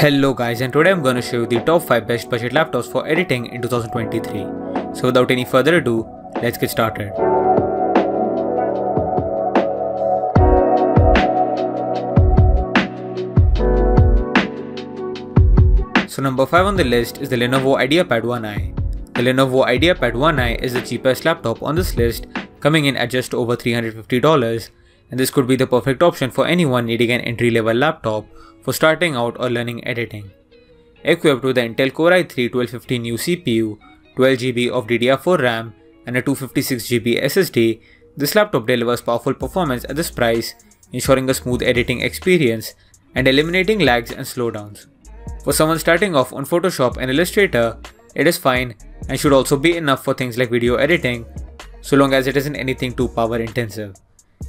Hello guys, and today I'm going to show you the top 5 best budget laptops for editing in 2023. So without any further ado, let's get started. So number 5 on the list is the LENOVO IDEAPAD 1i. The LENOVO IDEAPAD 1i is the cheapest laptop on this list, coming in at just over $350, and this could be the perfect option for anyone needing an entry-level laptop for starting out or learning editing. Equipped with the Intel Core i3-1250U CPU, 12GB of DDR4 RAM, and a 256GB SSD, this laptop delivers powerful performance at this price, ensuring a smooth editing experience and eliminating lags and slowdowns. For someone starting off on Photoshop and Illustrator, it is fine and should also be enough for things like video editing, so long as it isn't anything too power intensive.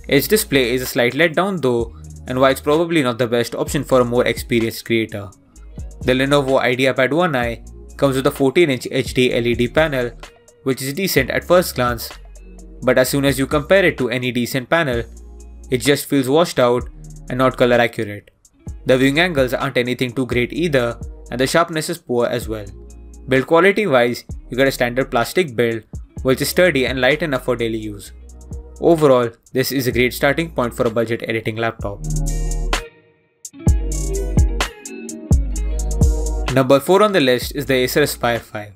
Its display is a slight letdown though, and why it's probably not the best option for a more experienced creator. The LENOVO IDEAPAD 1i comes with a 14-inch HD LED panel, which is decent at first glance, but as soon as you compare it to any decent panel, it just feels washed out and not color accurate. The viewing angles aren't anything too great either, and the sharpness is poor as well. Build quality wise, you get a standard plastic build, which is sturdy and light enough for daily use. Overall, this is a great starting point for a budget editing laptop. Number 4 on the list is the ACER Aspire 5.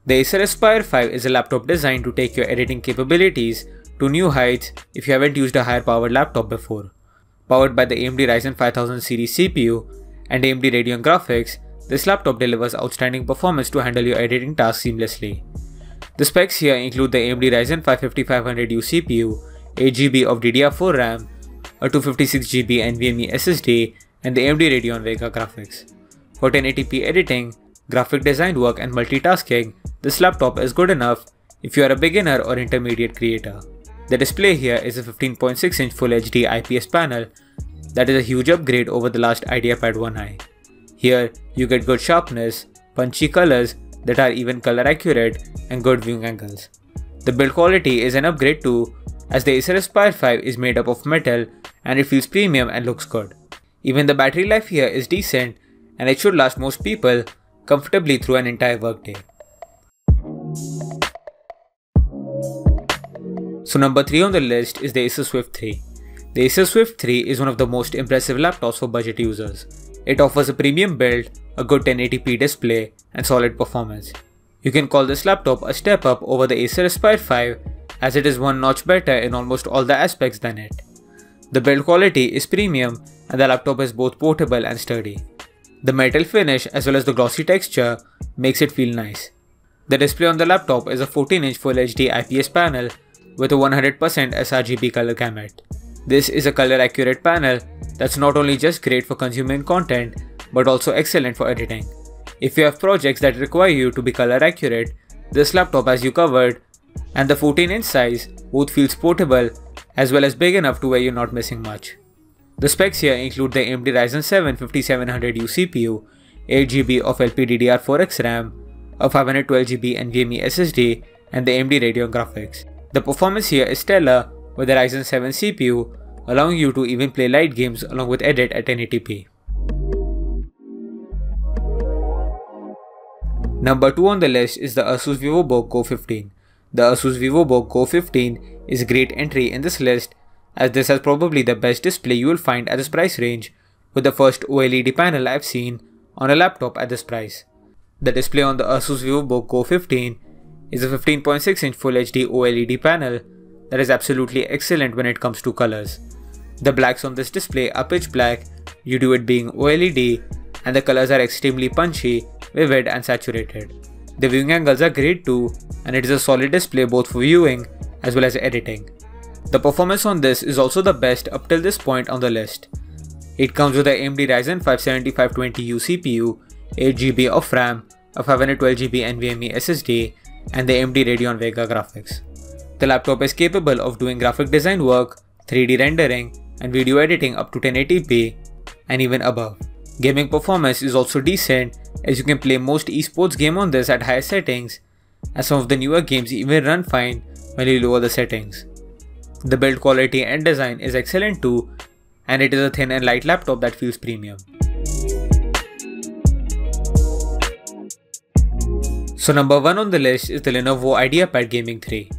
The ACER Aspire 5 is a laptop designed to take your editing capabilities to new heights if you haven't used a higher powered laptop before. Powered by the AMD Ryzen 5000 series CPU and AMD Radeon graphics, this laptop delivers outstanding performance to handle your editing tasks seamlessly. The specs here include the AMD Ryzen 5 5500U CPU, 8GB of DDR4 RAM, a 256GB NVMe SSD, and the AMD Radeon Vega graphics. For 1080p editing, graphic design work and multitasking, this laptop is good enough if you are a beginner or intermediate creator. The display here is a 15.6-inch Full HD IPS panel that is a huge upgrade over the last IDEAPAD 1i. Here, you get good sharpness, punchy colors that are even color accurate, and good viewing angles. The build quality is an upgrade too, as the ACER Aspire 5 is made up of metal and it feels premium and looks good. Even the battery life here is decent, and it should last most people comfortably through an entire workday. So number 3 on the list is the ASUS Swift 3. The ASUS Swift 3 is one of the most impressive laptops for budget users. It offers a premium build, a good 1080p display, and solid performance. You can call this laptop a step up over the ACER Aspire 5, as it is one notch better in almost all the aspects than it. The build quality is premium, and the laptop is both portable and sturdy. The metal finish as well as the glossy texture makes it feel nice. The display on the laptop is a 14-inch Full HD IPS panel with a 100% sRGB color gamut. This is a color accurate panel that's not only just great for consuming content, but also excellent for editing. If you have projects that require you to be color accurate, this laptop has you covered, and the 14-inch size both feels portable as well as big enough to where you're not missing much. The specs here include the AMD Ryzen 7 5700U CPU, 8GB of LPDDR4X RAM, a 512GB NVMe SSD, and the AMD Radeon graphics. The performance here is stellar with the Ryzen 7 CPU, allowing you to even play light games along with edit at 1080p. Number 2 on the list is the ASUS VIVOBOOK Go 15. The ASUS VIVOBOOK Go 15 is a great entry in this list, as this has probably the best display you will find at this price range, with the first OLED panel I've seen on a laptop at this price. The display on the ASUS VIVOBOOK Go 15 is a 15.6-inch Full HD OLED panel that is absolutely excellent when it comes to colors. The blacks on this display are pitch black due to it being OLED, and the colors are extremely punchy, vivid, and saturated. The viewing angles are great too, and it is a solid display both for viewing as well as editing. The performance on this is also the best up till this point on the list. It comes with the AMD Ryzen 5 7520U CPU, 8GB of RAM, a 512GB NVMe SSD, and the AMD Radeon Vega graphics. The laptop is capable of doing graphic design work, 3D rendering, and video editing up to 1080p and even above. Gaming performance is also decent, as you can play most esports game on this at higher settings, as some of the newer games even run fine when you lower the settings. The build quality and design is excellent too, and it is a thin and light laptop that feels premium. So number 1 on the list is the Lenovo IDEAPad Gaming 3.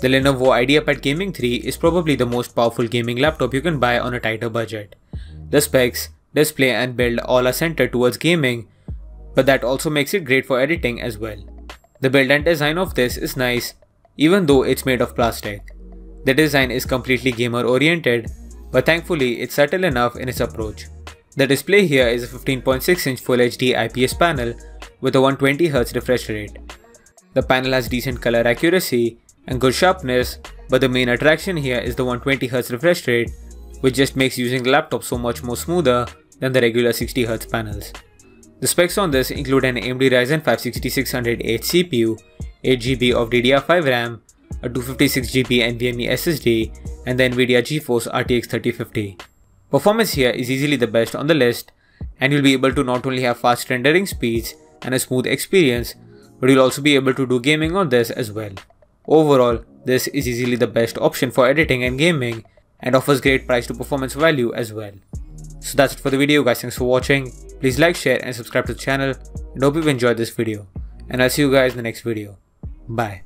The Lenovo IDEAPad Gaming 3 is probably the most powerful gaming laptop you can buy on a tighter budget. The specs, display and build all are centered towards gaming, but that also makes it great for editing as well. The build and design of this is nice, even though it's made of plastic. The design is completely gamer oriented, but thankfully it's subtle enough in its approach. The display here is a 15.6-inch Full HD IPS panel with a 120Hz refresh rate. The panel has decent color accuracy and good sharpness, but the main attraction here is the 120Hz refresh rate, which just makes using the laptop so much more smoother than the regular 60Hz panels. The specs on this include an AMD Ryzen 5 6600H CPU, 8GB of DDR5 RAM, a 256GB NVMe SSD, and the Nvidia GeForce RTX 3050. Performance here is easily the best on the list, and you'll be able to not only have fast rendering speeds and a smooth experience, but you'll also be able to do gaming on this as well. Overall, this is easily the best option for editing and gaming, and offers great price to performance value as well. So that's it for the video guys, thanks for watching. Please like, share and subscribe to the channel, and hope you've enjoyed this video. And I'll see you guys in the next video. Bye.